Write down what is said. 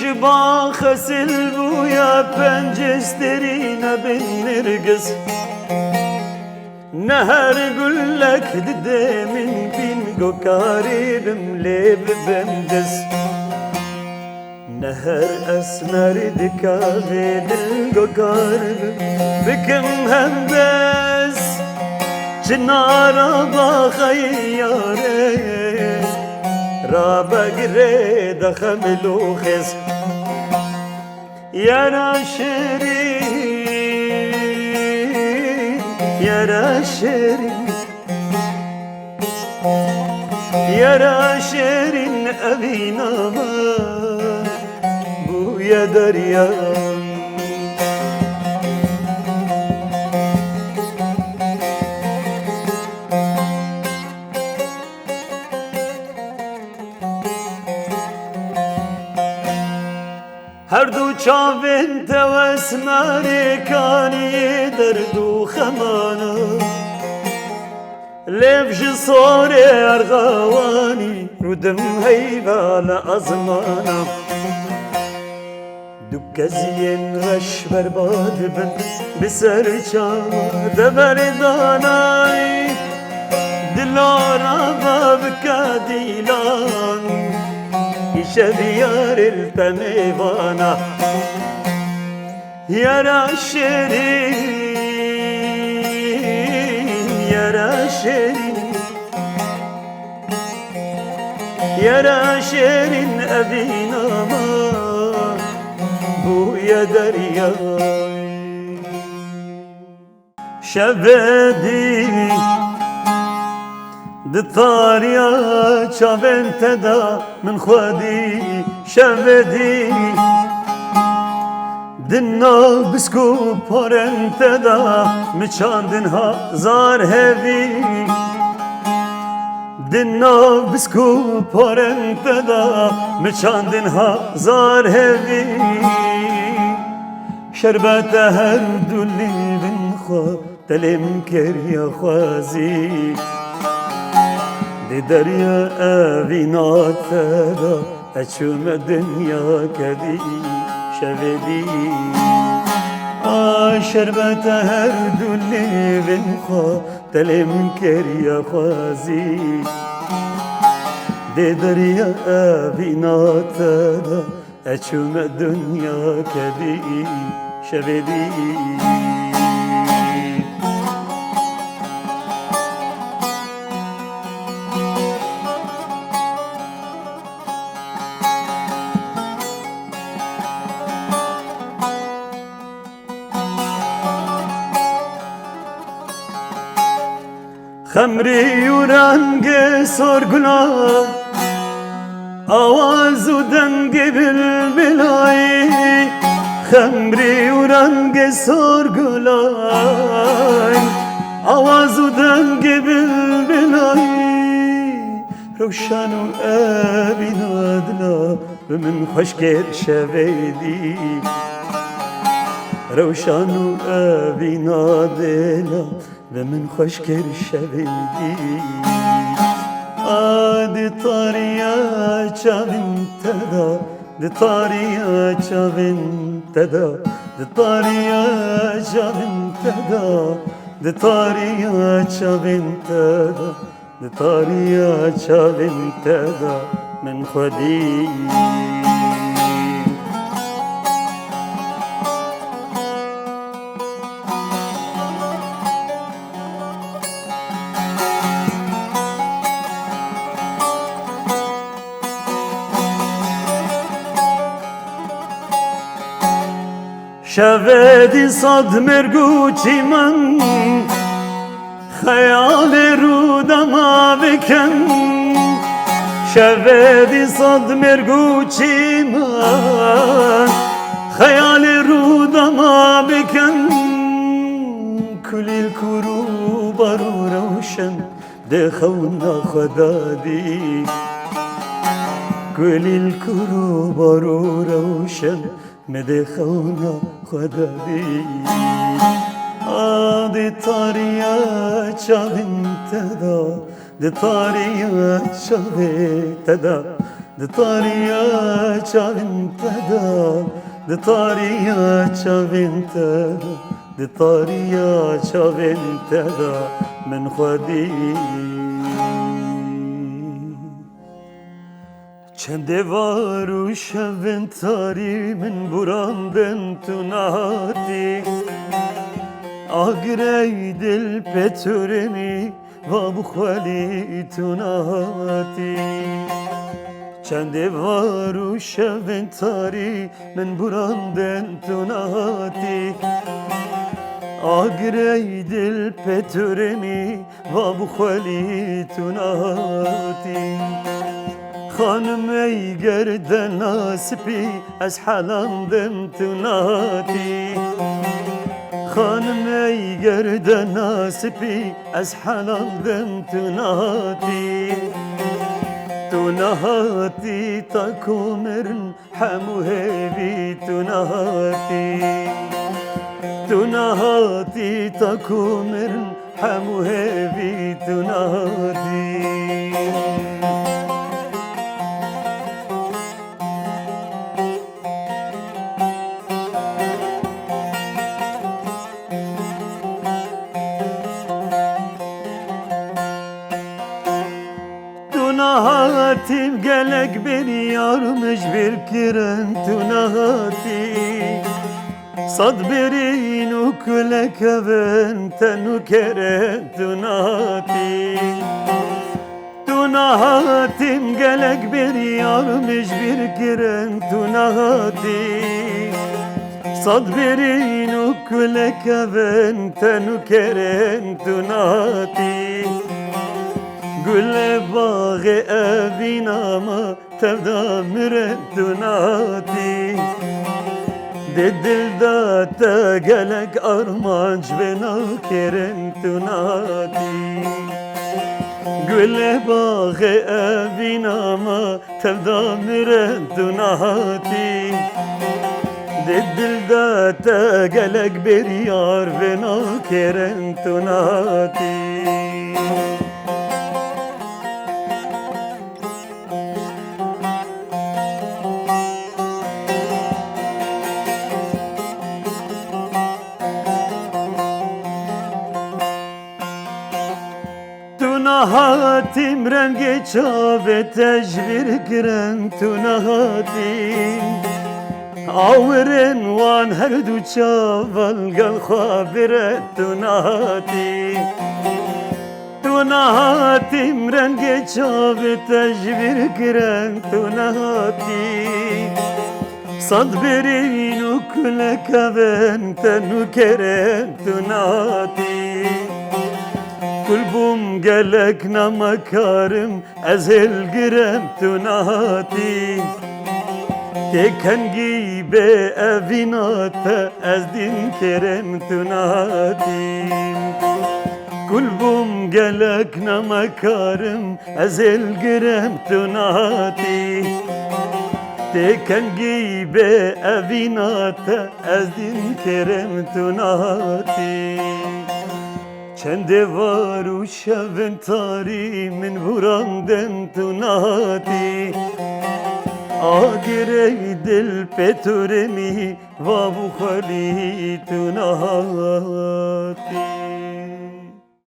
جبا خسل بويا بنجسترين بالنرقص نهر قل لك ددي من بين قارب مليب بندس نهر أسمر دكافي دلقارب بكم هندس جنارا بخياري رابا قريد خملو خس يا راشرين يا راشرين يا راشرين أبينا ما بويا دريا هر دو چاوین توسماری کانی دردو خمانا لفج صوري ارغواني ردم هيبال ازمانا دكزين غش برباد بن بسر چاوا دبرداناي دلارا بابكا ديلان شبيار التميوانا يا راشرين يا راشرين يا راشرين أبينا ما بويا درياي شبدي دطاريا شابن تدا من خودي شبدي دنا بسكو پارن تدا مچاندنها زار هوي دنا بسكو پارن تدا مچاندنها زار هوي شربت هر دولي بن خو تلم كريا خوازي دي دريا أبينات تدا أشوم الدنيا كدي شبدي شربت هر دولي بن خو تلم كريا خوازي دي دريا أبينات تدا أشوم الدنيا كدي شبدي خمری و رنگ سرگلای آواز و دنگ بلبلای خمری و رنگ سرگلای آواز و دنگ بلبلای روشن و آبی نادلا به من خوش کرد شویدی روشن و آبی نادلا به من خوش کر شویدی دی طاریا چاوین تدا دی طاریا چاوین تدا دی طاریا چاوین تدا دی طاریا چاوین تدا دی طاریا چاوین تدا من خودی شودی صد مرگوچی من خیال رودما بکن شودی صد مرگوچی من خیال رودما بکن کلیل کرو برو روشن دخونا خدا دی کلیل کرو برو روشن مدخونا خدا دی دی طاریا چاوین تدا دی طاریا چاوین تدا di tariya çavên te da, di tariya çavên te da, di tariya çavên te da min xwedî. Çendê var û şevên tarî min burandin tu nehatî. Agirey dil petûrînî va bi xwelî tu nehatî. Çendê var û şevên tarî min burandin tu nehatî. Agirey dil petûrînî va bi xwelî tu nehatî. خانم ای گردن سپی از حلندم تو نهاتی. خانم ای گردن سپی از حلندم تو نهاتی. تو نهاتی تا کومرن همو هیوی تو نهاتی. تو نهاتی تا کومرن همو هیوی تو نهاتی. Hatim gelek bir yarmış bir kiren tu nahati. Sad birin ukulek even tenu keren tu nahati. Tu nahatim gelek bir yarmış bir kiren tu nahati. Sad birin ukulek even tenu keren tu nahati. Gülle bağı evin ama tevda müreddunati. De dilda te gelek armanç bena keren tunati. Gülle bağı evin ama tevda müreddunati. De dilda te gelek bir yar bena keren tunati. Hatim rengi çave tecbir kiren tu nahatim. Avren wan her du çaval gal xabiret tu nahatim. Tu nahatim rengi çave tecbir kiren tu nahatim. Sad birin ukulek even tenu keren tu nahatim. Kulbum gelek namakarım ezel girem tu nahati. Teken gibe evinata ez din kerem tu nahati. Kulbum gelek namakarım ezel girem tu nahati. Teken gibe evinata ez din kerem tu nahati. Çende var u şevin tarî min burandin tu nahati. Agirey dil petûrînî va bu xwelî tu nahati.